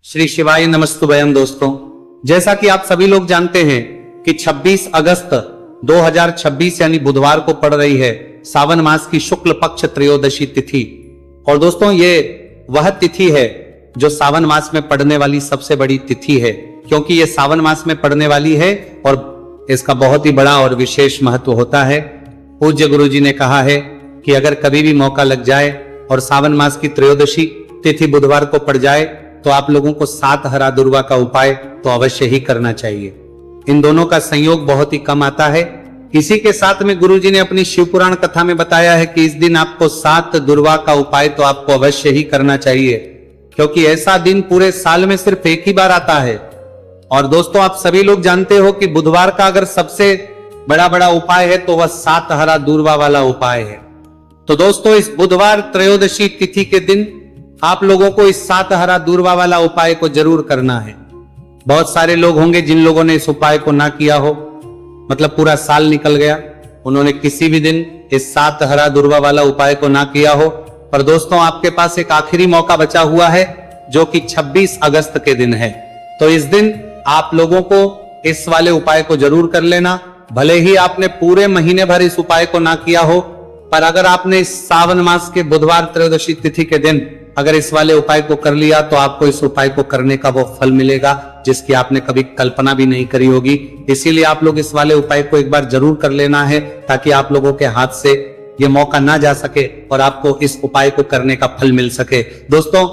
श्री शिवाय नमस्तुभयम। दोस्तों, जैसा कि आप सभी लोग जानते हैं कि 26 अगस्त 2026 यानी बुधवार को पड़ रही है सावन मास की शुक्ल पक्ष त्रयोदशी तिथि। और दोस्तों, ये वह तिथि है जो सावन मास में पड़ने वाली सबसे बड़ी तिथि है, क्योंकि ये सावन मास में पड़ने वाली है और इसका बहुत ही बड़ा और विशेष महत्व होता है। पूज्य गुरु जी ने कहा है कि अगर कभी भी मौका लग जाए और सावन मास की त्रयोदशी तिथि बुधवार को पड़ जाए तो आप लोगों को 7 हरा दुर्वा का उपाय तो अवश्य ही करना चाहिए। इन दोनों का संयोग बहुत ही कम आता है। इसी के साथ में गुरुजी ने अपनी शिव पुराण कथा में बताया है कि इस दिन आपको 7 दुर्वा का उपाय तो आपको अवश्य ही करना चाहिए, क्योंकि ऐसा दिन पूरे साल में सिर्फ एक ही बार आता है। और दोस्तों, आप सभी लोग जानते हो कि बुधवार का अगर सबसे बड़ा उपाय है तो वह 7 हरा दुर्वा वाला उपाय है। तो दोस्तों, इस बुधवार त्रयोदशी तिथि के दिन आप लोगों को इस 7 हरा दुर्वा वाला उपाय को जरूर करना है। बहुत सारे लोग होंगे जिन लोगों ने इस उपाय को ना किया हो, मतलब पूरा साल निकल गया, उन्होंने किसी भी दिन इस 7 हरा दुर्वा वाला उपाय को ना किया हो। पर दोस्तों, आपके पास एक आखिरी मौका बचा हुआ है जो कि 26 अगस्त के दिन है। तो इस दिन आप लोगों को इस वाले उपाय को जरूर कर लेना। भले ही आपने पूरे महीने भर इस उपाय को ना किया हो, पर अगर आपने इस सावन मास के बुधवार त्रयोदशी तिथि के दिन अगर इस वाले उपाय को कर लिया तो आपको इस उपाय को करने का वो फल मिलेगा जिसकी आपने कभी कल्पना भी नहीं करी होगी। इसीलिए आप लोग इस वाले उपाय को एक बार जरूर कर लेना है, ताकि आप लोगों के हाथ से ये मौका ना जा सके और आपको इस उपाय को करने का फल मिल सके। दोस्तों,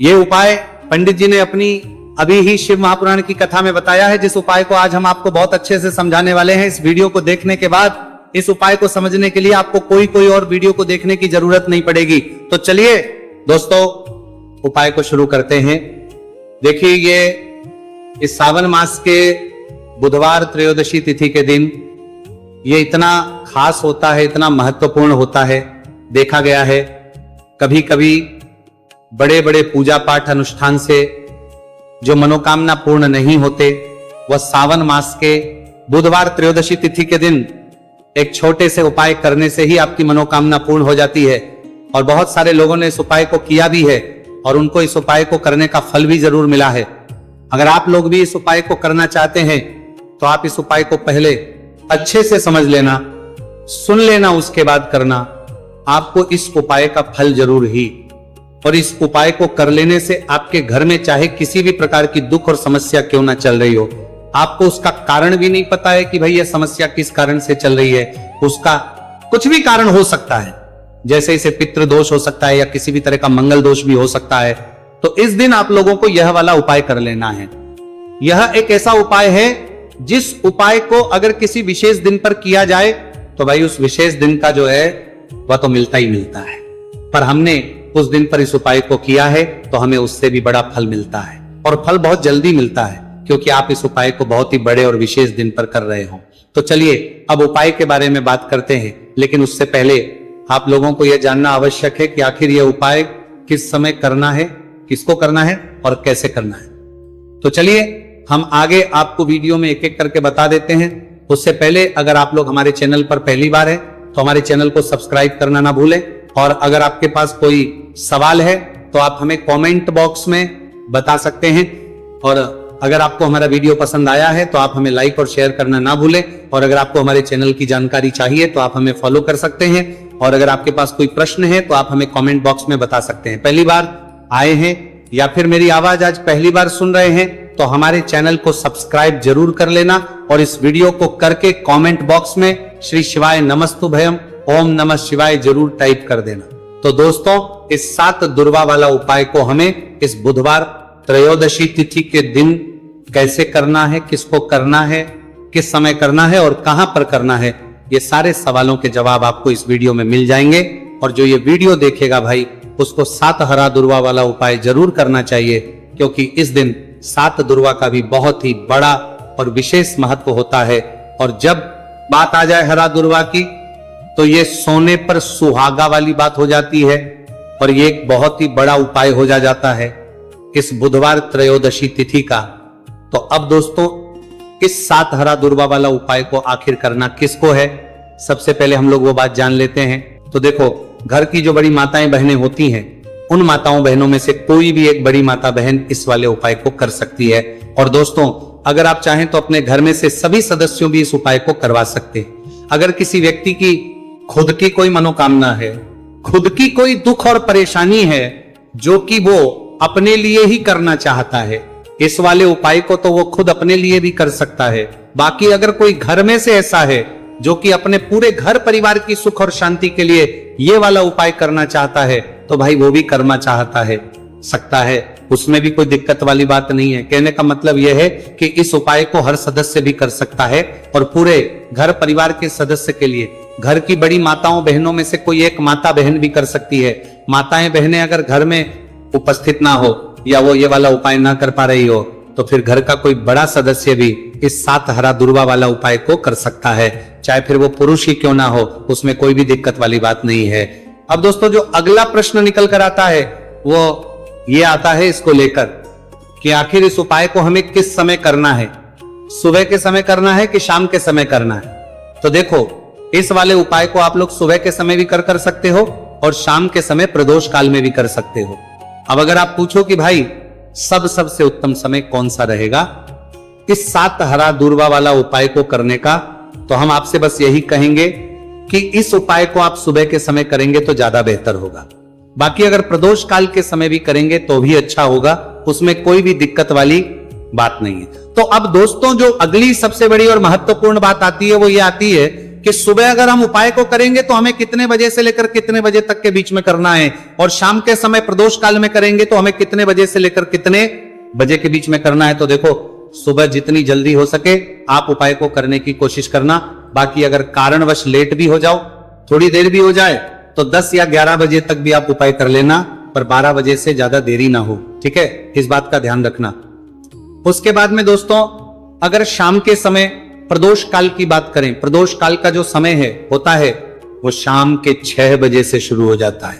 ये उपाय पंडित जी ने अपनी अभी ही शिव महापुराण की कथा में बताया है, जिस उपाय को आज हम आपको बहुत अच्छे से समझाने वाले हैं। इस वीडियो को देखने के बाद इस उपाय को समझने के लिए आपको कोई और वीडियो को देखने की जरूरत नहीं पड़ेगी। तो चलिए दोस्तों, उपाय को शुरू करते हैं। देखिए, ये इस सावन मास के बुधवार त्रयोदशी तिथि के दिन ये इतना खास होता है, इतना महत्वपूर्ण होता है। देखा गया है कभी कभी बड़े बड़े पूजा पाठ अनुष्ठान से जो मनोकामना पूर्ण नहीं होते, वह सावन मास के बुधवार त्रयोदशी तिथि के दिन एक छोटे से उपाय करने से ही आपकी मनोकामना पूर्ण हो जाती है। और बहुत सारे लोगों ने इस उपाय को किया भी है और उनको इस उपाय को करने का फल भी जरूर मिला है। अगर आप लोग भी इस उपाय को करना चाहते हैं तो आप इस उपाय को पहले अच्छे से समझ लेना, सुन लेना, उसके बाद करना। आपको इस उपाय का फल जरूर ही, और इस उपाय को कर लेने से आपके घर में चाहे किसी भी प्रकार की दुख और समस्या क्यों ना चल रही हो, आपको उसका कारण भी नहीं पता है कि भाई यह समस्या किस कारण से चल रही है, उसका कुछ भी कारण हो सकता है। जैसे इसे पितृ दोष हो सकता है या किसी भी तरह का मंगल दोष भी हो सकता है। तो इस दिन आप लोगों को यह वाला उपाय कर लेना है। यह एक ऐसा उपाय है जिस उपाय को अगर किसी विशेष दिन पर किया जाए तो भाई उस विशेष दिन का जो है वह तो मिलता ही मिलता है। पर हमने उस दिन पर इस उपाय को किया है तो हमें उससे भी बड़ा फल मिलता है, और फल बहुत जल्दी मिलता है, क्योंकि आप इस उपाय को बहुत ही बड़े और विशेष दिन पर कर रहे हो। तो चलिए अब उपाय के बारे में बात करते हैं, लेकिन उससे पहले आप लोगों को यह जानना आवश्यक है कि आखिर यह उपाय किस समय करना है, किसको करना है और कैसे करना है। तो चलिए हम आगे आपको वीडियो में एक एक करके बता देते हैं। उससे पहले अगर आप लोग हमारे चैनल पर पहली बार है तो हमारे चैनल को सब्सक्राइब करना ना भूलें, और अगर आपके पास कोई सवाल है तो आप हमें कमेंट बॉक्स में बता सकते हैं। और अगर आपको हमारा वीडियो पसंद आया है तो आप हमें लाइक और शेयर करना ना भूलें। और अगर आपको हमारे चैनल की जानकारी चाहिए तो आप हमें फॉलो कर सकते हैं। और अगर आपके पास कोई प्रश्न है तो आप हमें कमेंट बॉक्स में बता सकते हैं। पहली बार आए हैं या फिर मेरी आवाज आज पहली बार सुन रहे हैं तो हमारे चैनल को सब्सक्राइब जरूर कर लेना, और इस वीडियो को करके कमेंट बॉक्स में श्री शिवाय नमस्तुभयम ओम नमः शिवाय जरूर टाइप कर देना। तो दोस्तों, इस 7 दुर्वा वाला उपाय को हमें इस बुधवार त्रयोदशी तिथि के दिन कैसे करना है, किसको करना है, किस समय करना है और कहां पर करना है, ये सारे सवालों के जवाब आपको इस वीडियो में मिल जाएंगे। और जो ये वीडियो देखेगा भाई, उसको 7 हरा दुर्वा वाला उपाय जरूर करना चाहिए, क्योंकि इस दिन 7 दुर्वा का भी बहुत ही बड़ा और विशेष महत्व होता है। और जब बात आ जाए हरा दुर्वा की तो ये सोने पर सुहागा वाली बात हो जाती है, और ये एक बहुत ही बड़ा उपाय हो जाता है इस बुधवार त्रयोदशी तिथि का। तो अब दोस्तों, इस 7 हरा दुर्वा वाला उपाय को आखिर करना किसको है, सबसे पहले हम लोग वो बात जान लेते हैं। तो देखो, घर की जो बड़ी माताएं बहनें होती हैं उन माताओं बहनों में से कोई भी एक बड़ी माता बहन इस वाले उपाय को कर सकती है। और दोस्तों, अगर आप चाहें तो अपने घर में से सभी सदस्यों भी इस उपाय को करवा सकते हैं। अगर किसी व्यक्ति की खुद की कोई मनोकामना है, खुद की कोई दुख और परेशानी है जो कि वो अपने लिए ही करना चाहता है, इस वाले उपाय को तो वो खुद अपने लिए भी कर सकता है। बाकी अगर कोई घर में से ऐसा है जो कि अपने पूरे घर परिवार की सुख और शांति के लिए ये वाला उपाय करना चाहता है, तो भाई वो भी करना चाहता है, सकता है, उसमें भी कोई दिक्कत वाली बात नहीं है। कहने का मतलब यह है कि इस उपाय को हर सदस्य भी कर सकता है और पूरे घर परिवार के सदस्य के लिए, घर की बड़ी माताओं बहनों में से कोई एक माता बहन भी कर सकती है। माताएं बहनें अगर घर में उपस्थित ना हो या वो ये वाला उपाय ना कर पा रही हो, तो फिर घर का कोई बड़ा सदस्य भी इस 7 हरा दूर्वा वाला उपाय को कर सकता है, चाहे फिर वो पुरुष ही क्यों ना हो, उसमें कोई भी दिक्कत वाली बात नहीं है। अब दोस्तों, जो अगला प्रश्न निकल कर आता है वो ये आता है इसको लेकर कि आखिर इस उपाय को हमें किस समय करना है, सुबह के समय करना है कि शाम के समय करना है। तो देखो, इस वाले उपाय को आप लोग सुबह के समय भी कर सकते हो और शाम के समय प्रदोष काल में भी कर सकते हो। अब अगर आप पूछो कि भाई सबसे उत्तम समय कौन सा रहेगा इस 7 हरा दूर्वा वाला उपाय को करने का, तो हम आपसे बस यही कहेंगे कि इस उपाय को आप सुबह के समय करेंगे तो ज्यादा बेहतर होगा। बाकी अगर प्रदोष काल के समय भी करेंगे तो भी अच्छा होगा, उसमें कोई भी दिक्कत वाली बात नहीं है। तो अब दोस्तों, जो अगली सबसे बड़ी और महत्वपूर्ण बात आती है वो ये आती है कि सुबह अगर हम उपाय को करेंगे तो हमें कितने बजे से लेकर कितने बजे तक के बीच में करना है, और शाम के समय प्रदोष काल में करेंगे तो हमें कितने बजे से लेकर कितने बजे के बीच में करना है। तो देखो, सुबह जितनी जल्दी हो सके आप उपाय को करने की कोशिश करना। बाकी अगर कारणवश लेट भी हो जाओ, थोड़ी देर भी हो जाए, तो 10 या 11 बजे तक भी आप उपाय कर लेना, पर 12 बजे से ज्यादा देरी ना हो, ठीक है, इस बात का ध्यान रखना। उसके बाद में दोस्तों, अगर शाम के समय प्रदोष काल की बात करें, प्रदोष काल का जो समय है होता है वो शाम के 6 बजे से शुरू हो जाता है।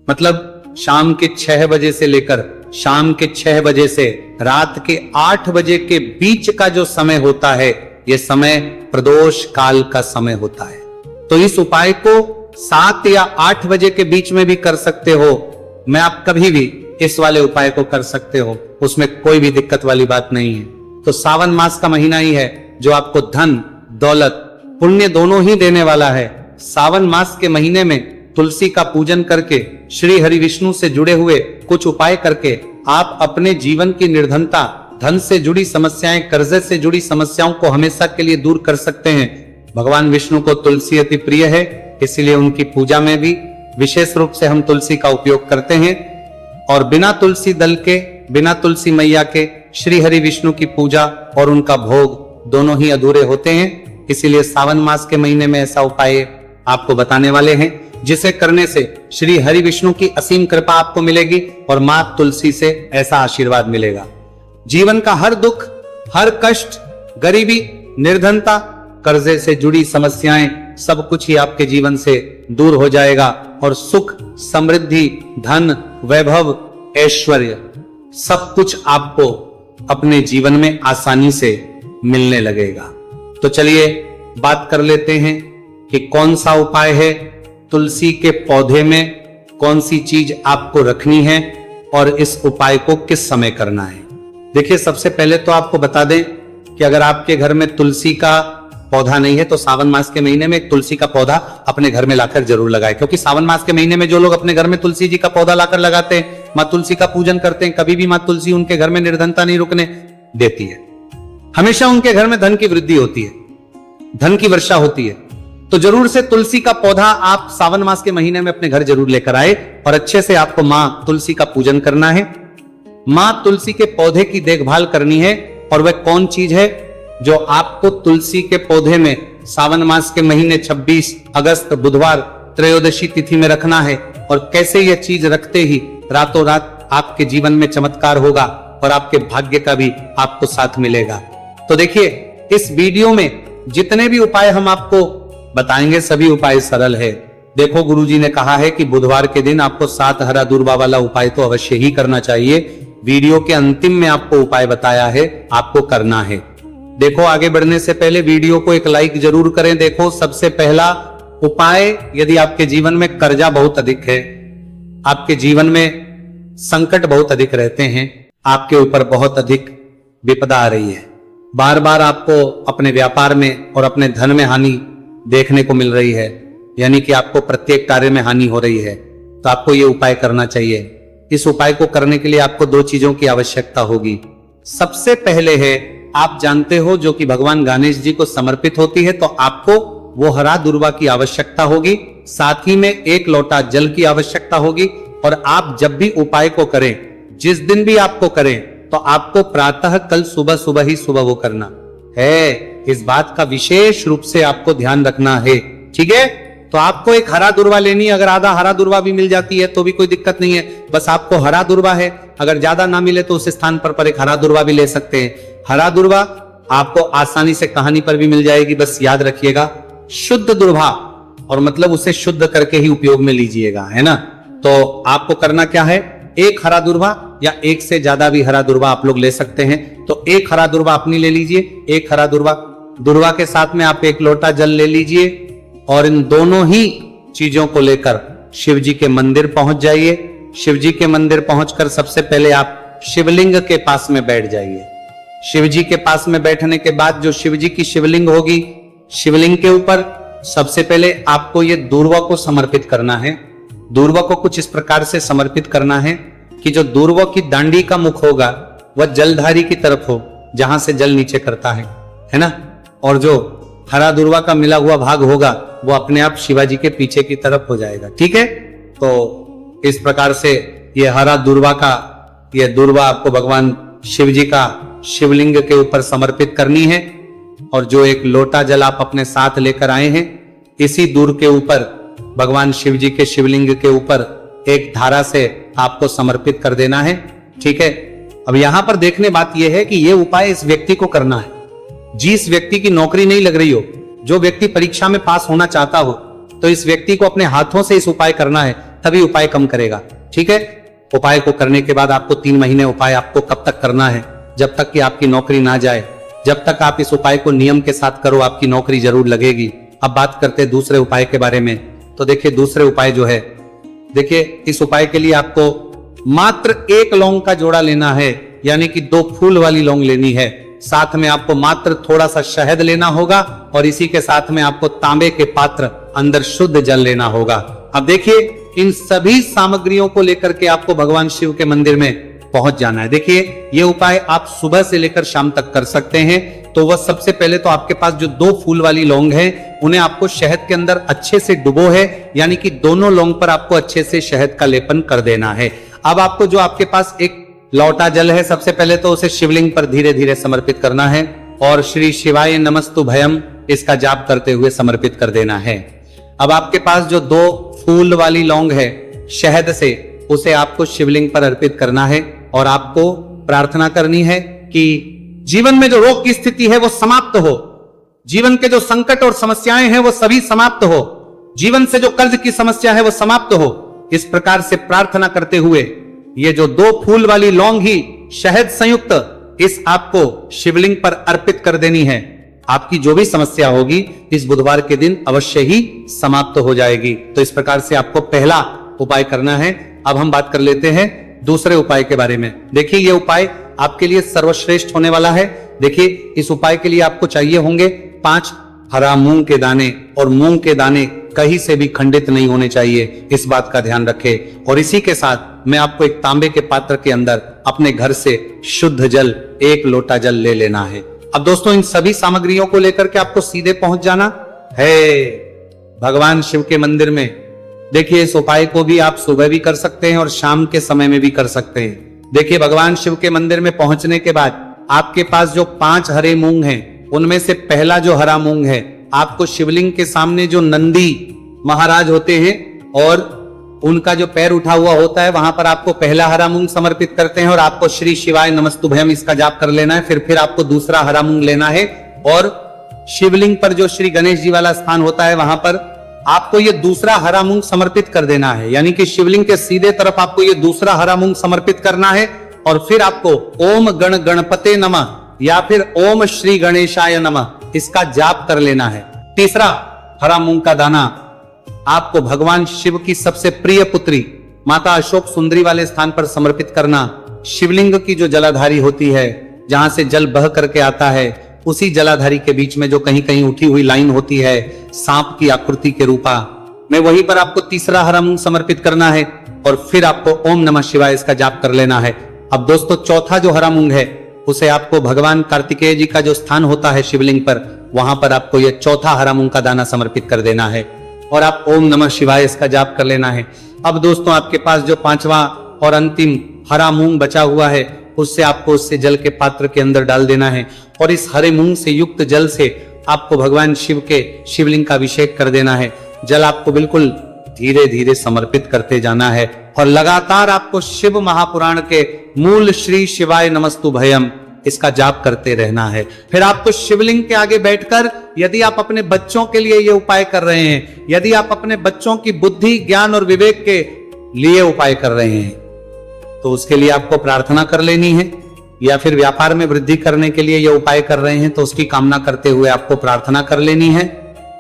मतलब शाम के 6 बजे से लेकर शाम के 6 बजे से रात के 8 बजे के बीच का जो समय होता है, यह समय प्रदोष काल का समय होता है। तो इस उपाय को 7 या 8 बजे के बीच में भी कर सकते हो। मैं आप कभी भी इस वाले उपाय को कर सकते हो, उसमें कोई भी दिक्कत वाली बात नहीं है। तो सावन मास का महीना ही है जो आपको धन, दौलत, पुण्य दोनों ही देने वाला है। सावन मास के महीने में तुलसी का पूजन करके, श्री हरि विष्णु से जुड़े हुए कुछ उपाय करके आप अपने जीवन की निर्धनता, धन से जुड़ी समस्याएं, कर्जे से जुड़ी समस्याओं को हमेशा के लिए दूर कर सकते हैं। भगवान विष्णु को तुलसी अति प्रिय है, इसलिए उनकी पूजा में भी विशेष रूप से हम तुलसी का उपयोग करते हैं। और बिना तुलसी दल के, बिना तुलसी मैया के श्री हरि विष्णु की पूजा और उनका भोग दोनों ही अधूरे होते हैं। इसीलिए सावन मास के महीने में ऐसा उपाय आपको बताने वाले हैं, जिसे करने से श्री हरि विष्णु की असीम कृपा आपको मिलेगी और मां तुलसी से ऐसा आशीर्वाद मिलेगा। जीवन का हर दुख, हर कष्ट, गरीबी, निर्धनता, कर्जे से जुड़ी समस्याएं, सब कुछ ही आपके जीवन से दूर हो जाएगा और सुख, समृद्धि, धन, वैभव, ऐश्वर्य सब कुछ आपको अपने जीवन में आसानी से मिलने लगेगा। तो चलिए बात कर लेते हैं कि कौन सा उपाय है, तुलसी के पौधे में कौन सी चीज आपको रखनी है और इस उपाय को किस समय करना है। देखिए, सबसे पहले तो आपको बता दें कि अगर आपके घर में तुलसी का पौधा नहीं है तो सावन मास के महीने में एक तुलसी का पौधा अपने घर में लाकर जरूर लगाएं, क्योंकि सावन मास के महीने में जो लोग अपने घर में तुलसी जी का पौधा लाकर लगाते हैं, मां तुलसी का पूजन करते हैं, कभी भी मां तुलसी उनके घर में निर्धनता नहीं रुकने देती है। हमेशा उनके घर में धन की वृद्धि होती है, धन की वर्षा होती है। तो जरूर से तुलसी का पौधा आप सावन मास के महीने में अपने घर जरूर लेकर आए और अच्छे से आपको मां तुलसी का पूजन करना है। मां तुलसी के पौधे की देखभाल करनी है। और वह कौन चीज है जो आपको तुलसी के पौधे में सावन मास के महीने 26 अगस्त बुधवार त्रयोदशी तिथि में रखना है, और कैसे यह चीज रखते ही रातों रात आपके जीवन में चमत्कार होगा और आपके भाग्य का भी आपको साथ मिलेगा। तो देखिए, इस वीडियो में जितने भी उपाय हम आपको बताएंगे सभी उपाय सरल है। देखो, गुरुजी ने कहा है कि बुधवार के दिन आपको 7 हरा दूर्वा वाला उपाय तो अवश्य ही करना चाहिए। वीडियो के अंतिम में आपको उपाय बताया है, आपको करना है। देखो, आगे बढ़ने से पहले वीडियो को एक लाइक जरूर करें। देखो, सबसे पहला उपाय, यदि आपके जीवन में कर्जा बहुत अधिक है, आपके जीवन में संकट बहुत अधिक रहते हैं, आपके ऊपर बहुत अधिक विपदा आ रही है, बार बार आपको अपने व्यापार में और अपने धन में हानि देखने को मिल रही है, यानी कि आपको प्रत्येक कार्य में हानि हो रही है, तो आपको ये उपाय करना चाहिए। इस उपाय को करने के लिए आपको दो चीजों की आवश्यकता होगी। सबसे पहले है, आप जानते हो जो कि भगवान गणेश जी को समर्पित होती है, तो आपको वो हरा दुर्वा की आवश्यकता होगी, साथ ही में 1 लोटा जल की आवश्यकता होगी। और आप जब भी उपाय को करें, जिस दिन भी आपको करें, तो आपको प्रातः कल सुबह सुबह ही सुबह वो करना है। इस बात का विशेष रूप से आपको ध्यान रखना है, ठीक है। तो आपको एक हरा दुर्वा लेनी, अगर आधा हरा दुर्वा भी मिल जाती है तो भी कोई दिक्कत नहीं है, बस आपको हरा दुर्वा है। अगर ज्यादा ना मिले तो उस स्थान पर एक हरा दुर्वा भी ले सकते हैं। हरा दुर्वा आपको आसानी से कहानी पर भी मिल जाएगी, बस याद रखिएगा शुद्ध दुर्वा, और मतलब उसे शुद्ध करके ही उपयोग में लीजिएगा, है ना। तो आपको करना क्या है, 1 हरा दुर्वा या 1 से ज्यादा भी हरा दुर्वा आप लोग ले सकते हैं। तो 1 हरा दुर्वा अपनी ले लीजिए, 1 हरा दुर्वा के साथ में आप 1 लोटा जल ले लीजिए, और इन दोनों ही चीजों को लेकर शिव जी के मंदिर पहुंच जाइए। शिव जी के मंदिर पहुंचकर सबसे पहले आप शिवलिंग के पास में बैठ जाइए। शिव जी के पास में बैठने के बाद जो शिव जी की शिवलिंग होगी, शिवलिंग के ऊपर सबसे पहले आपको ये दूर्वा को समर्पित करना है। दूर्वा को कुछ इस प्रकार से समर्पित करना है कि जो दूर्वा की दांडी का मुख होगा वह जलधारी की तरफ हो, जहां से जल नीचे करता है ना। और जो हरा दूर्वा का मिला हुआ भाग होगा वो अपने आप शिवाजी के पीछे की तरफ हो जाएगा, ठीक है। तो इस प्रकार से ये हरा दूर्वा का, ये दूर्वा आपको भगवान शिव जी का शिवलिंग के ऊपर समर्पित करनी है। और जो 1 लोटा जल आप अपने साथ लेकर आए हैं, इसी दूर के ऊपर भगवान शिव जी के शिवलिंग के ऊपर एक धारा से आपको समर्पित कर देना है, ठीक है। अब यहां पर देखने बात यह है कि यह उपाय इस व्यक्ति को करना है जिस व्यक्ति की नौकरी नहीं लग रही हो, जो व्यक्ति परीक्षा में पास होना चाहता हो, तो इस व्यक्ति को अपने हाथों से इस उपाय करना है, तभी उपाय कम करेगा, ठीक है। उपाय को करने के बाद आपको 3 महीने उपाय आपको कब तक करना है, जब तक कि आपकी नौकरी ना जाए। जब तक आप इस उपाय को नियम के साथ करो, आपकी नौकरी जरूर लगेगी। अब बात करते हैं दूसरे उपाय के बारे में। तो देखिए दूसरे उपाय जो है, देखिए इस उपाय के लिए आपको मात्र 1 लौंग का जोड़ा लेना है, यानी कि 2 फूल वाली लौंग लेनी है। साथ में आपको मात्र थोड़ा सा शहद लेना होगा, और इसी के साथ में आपको तांबे के पात्र अंदर शुद्ध जल लेना होगा। अब देखिए इन सभी सामग्रियों को लेकर के आपको भगवान शिव के मंदिर में पहुंच जाना है। देखिए ये उपाय आप सुबह से लेकर शाम तक कर सकते हैं। तो वह सबसे पहले तो आपके पास जो 2 फूल वाली लौंग है, उन्हें आपको शहद के अंदर अच्छे से डुबो है, यानी कि दोनों लौंग पर आपको अच्छे से शहद का लेपन कर देना है। अब आपको जो आपके पास 1 लोटा जल है, सबसे पहले तो उसे शिवलिंग पर धीरे धीरे समर्पित करना है, और श्री शिवाय नमस्तु भयम इसका जाप करते हुए समर्पित कर देना है। अब आपके पास जो 2 फूल वाली लौंग है शहद से, उसे आपको शिवलिंग पर अर्पित करना है, और आपको प्रार्थना करनी है कि जीवन में जो रोग की स्थिति है वो समाप्त हो, जीवन के जो संकट और समस्याएं हैं वो सभी समाप्त हो, जीवन से जो कर्ज की समस्या है वो समाप्त हो। इस प्रकार से प्रार्थना करते हुए ये जो 2 फूल वाली लौंग ही शहद संयुक्त इस आपको शिवलिंग पर अर्पित कर देनी है। आपकी जो भी समस्या होगी इस बुधवार के दिन अवश्य ही समाप्त हो जाएगी। तो इस प्रकार से आपको पहला उपाय करना है। अब हम बात कर लेते हैं दूसरे उपाय के बारे में। देखिए ये उपाय आपके लिए सर्वश्रेष्ठ होने वाला है। देखिए इस उपाय के लिए आपको चाहिए होंगे 5 हरा मूंग के दाने, और मूंग के दाने कहीं से भी खंडित नहीं होने चाहिए, इस बात का ध्यान रखें। और इसी के साथ में आपको एक तांबे के पात्र के अंदर अपने घर से शुद्ध जल 1 लोटा जल ले लेना है। अब दोस्तों इन सभी सामग्रियों को लेकर के आपको सीधे पहुंच जाना है भगवान शिव के मंदिर में। देखिए इस उपाय को भी आप सुबह भी कर सकते हैं और शाम के समय में भी कर सकते हैं। देखिए भगवान शिव के मंदिर में पहुंचने के बाद आपके पास जो 5 हरे मूंग हैं, उनमें से पहला जो हरा मूंग है, आपको शिवलिंग के सामने जो नंदी महाराज होते हैं और उनका जो पैर उठा हुआ होता है, वहां पर आपको पहला हरा मूंग समर्पित करते हैं, और आपको श्री शिवाय नमस्तुभयम इसका जाप कर लेना है। फिर आपको दूसरा हरा मूंग लेना है, और शिवलिंग पर जो श्री गणेश जी वाला स्थान होता है वहां पर आपको ये दूसरा हरा मूंग समर्पित कर देना है, यानी कि शिवलिंग के सीधे तरफ आपको ये दूसरा हरा मूंग समर्पित करना है। और फिर आपको ओम गण गणपते नमः या फिर ओम श्री गणेशाय नमः इसका जाप कर लेना है। तीसरा हरा मूंग का दाना आपको भगवान शिव की सबसे प्रिय पुत्री माता अशोक सुंदरी वाले स्थान पर समर्पित करना। शिवलिंग की जो जलाधारी होती है, जहां से जल बह करके आता है, उसी जलाधारी के बीच में जो कहीं कहीं उठी हुई लाइन होती है सांप की आकृति के रूपा में, वहीं पर आपको तीसरा हरा मूंग समर्पित करना है और फिर आपको ओम नमः शिवाय इसका जाप कर लेना है। अब दोस्तों चौथा जो हरा मूंग है उसे आपको भगवान कार्तिकेय जी का जो स्थान होता है शिवलिंग पर, वहां पर आपको यह चौथा हरा मूंग का दाना समर्पित कर देना है और आप ओम नमः शिवाय इसका जाप कर लेना है। अब दोस्तों आपके पास जो पांचवा और अंतिम हरा मूंग बचा हुआ है, उससे आपको उससे जल के पात्र के अंदर डाल देना है और इस हरे मूंग से युक्त जल से आपको भगवान शिव के शिवलिंग का अभिषेक कर देना है। जल आपको बिल्कुल धीरे धीरे समर्पित करते जाना है और लगातार आपको शिव महापुराण के मूल श्री शिवाय नमस्तु भयम इसका जाप करते रहना है। फिर आपको शिवलिंग के आगे बैठकर, यदि आप अपने बच्चों के लिए ये उपाय कर रहे हैं, यदि आप अपने बच्चों की बुद्धि ज्ञान और विवेक के लिए उपाय कर रहे हैं, तो उसके लिए आपको प्रार्थना कर लेनी है। या फिर व्यापार में वृद्धि करने के लिए ये उपाय कर रहे हैं तो उसकी कामना करते हुए आपको प्रार्थना कर लेनी है।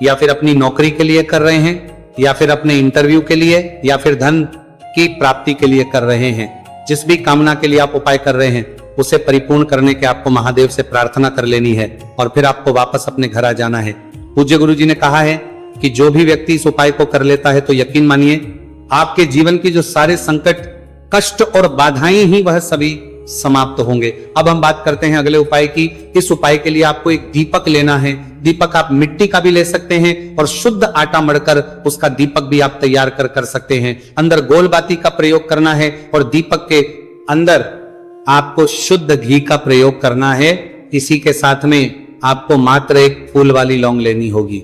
या फिर अपनी नौकरी के लिए कर रहे हैं, या फिर अपने इंटरव्यू के लिए, या फिर धन की प्राप्ति के लिए कर रहे हैं, जिस भी कामना के लिए आप उपाय कर रहे हैं उसे परिपूर्ण करने के आपको महादेव से प्रार्थना कर लेनी है और फिर आपको वापस अपने घर आ जाना है। पूज्य गुरु जी ने कहा है कि जो भी व्यक्ति इस उपाय को कर लेता है तो यकीन मानिए आपके जीवन की जो सारे संकट, कष्ट और बाधाएं ही वह सभी समाप्त होंगे। अब हम बात करते हैं अगले उपाय की। इस उपाय के लिए आपको एक दीपक लेना है। दीपक आप मिट्टी का भी ले सकते हैं और शुद्ध आटा मढ़कर उसका दीपक भी आप तैयार कर सकते हैं। अंदर गोल बाती का प्रयोग करना है और दीपक के अंदर आपको शुद्ध घी का प्रयोग करना है। इसी के साथ में आपको मात्र एक फूल वाली लौंग लेनी होगी।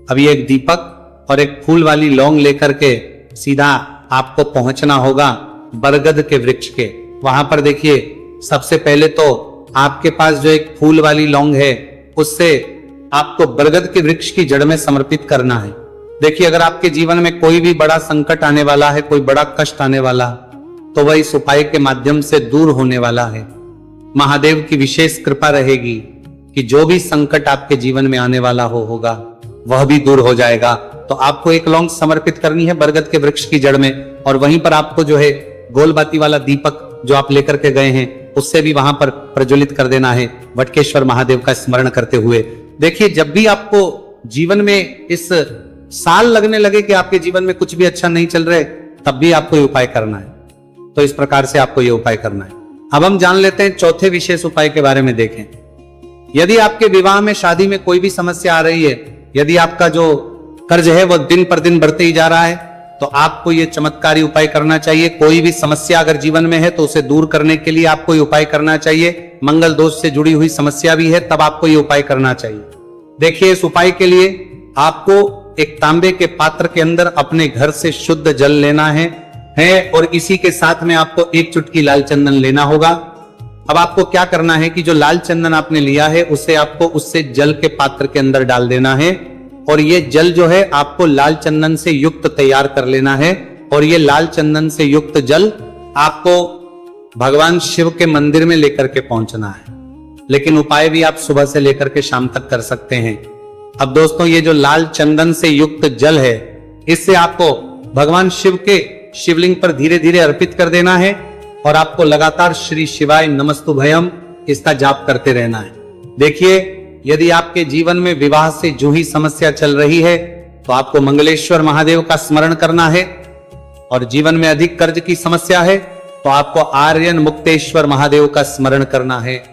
अब ये एक दीपक और एक फूल वाली लौंग लेकर के सीधा आपको पहुंचना होगा बरगद के वृक्ष के। वहां पर देखिए, सबसे पहले तो आपके पास जो एक फूल वाली लौंग है उससे आपको बरगद के वृक्ष की जड़ में समर्पित करना है। देखिए, अगर आपके जीवन में कोई भी बड़ा संकट आने वाला है, कोई बड़ा कष्ट आने वाला, तो वह इस उपाय के माध्यम से दूर होने वाला है। महादेव की विशेष कृपा रहेगी कि जो भी संकट आपके जीवन में आने वाला होगा वह भी दूर हो जाएगा। तो आपको एक लौंग समर्पित करनी है बरगद के वृक्ष की जड़ में और वहीं पर आपको जो है गोलबाती वाला दीपक जो आप लेकर के गए हैं उससे भी वहां पर प्रज्वलित कर देना है, वटकेश्वर महादेव का स्मरण करते हुए। देखिए, जब भी आपको जीवन में इस साल लगने लगे कि आपके जीवन में कुछ भी अच्छा नहीं चल रहा है, तब भी आपको ये उपाय करना है। तो इस प्रकार से आपको ये उपाय करना है। अब हम जान लेते हैं चौथे विशेष उपाय के बारे में। देखें, यदि आपके विवाह में, शादी में कोई भी समस्या आ रही है, यदि आपका जो कर्ज है वह दिन पर दिन बढ़ते ही जा रहा है, तो आपको ये चमत्कारी उपाय करना चाहिए। कोई भी समस्या अगर जीवन में है तो उसे दूर करने के लिए आपको ये उपाय करना चाहिए। मंगल दोष से जुड़ी हुई समस्या भी है तब आपको ये उपाय करना चाहिए। देखिए, इस उपाय के लिए आपको एक तांबे के पात्र के अंदर अपने घर से शुद्ध जल लेना है और इसी के साथ में आपको एक चुटकी लाल चंदन लेना होगा। अब आपको क्या करना है कि जो लाल चंदन आपने लिया है उसे आपको उससे जल के पात्र के अंदर डाल देना है और ये जल जो है आपको लाल चंदन से युक्त तैयार कर लेना है और ये लाल चंदन से युक्त जल आपको भगवान शिव के मंदिर में लेकर के पहुंचना है। लेकिन उपाय भी आप सुबह से लेकर के शाम तक कर सकते हैं। अब दोस्तों, ये जो लाल चंदन से युक्त जल है, इससे आपको भगवान शिव के शिवलिंग पर धीरे धीरे अर्पित कर देना है और आपको लगातार श्री शिवाय नमस्तु भयम इसका जाप करते रहना है। देखिए, यदि आपके जीवन में विवाह से जूही समस्या चल रही है तो आपको मंगलेश्वर महादेव का स्मरण करना है और जीवन में अधिक कर्ज की समस्या है तो आपको आर्यन मुक्तेश्वर महादेव का स्मरण करना है।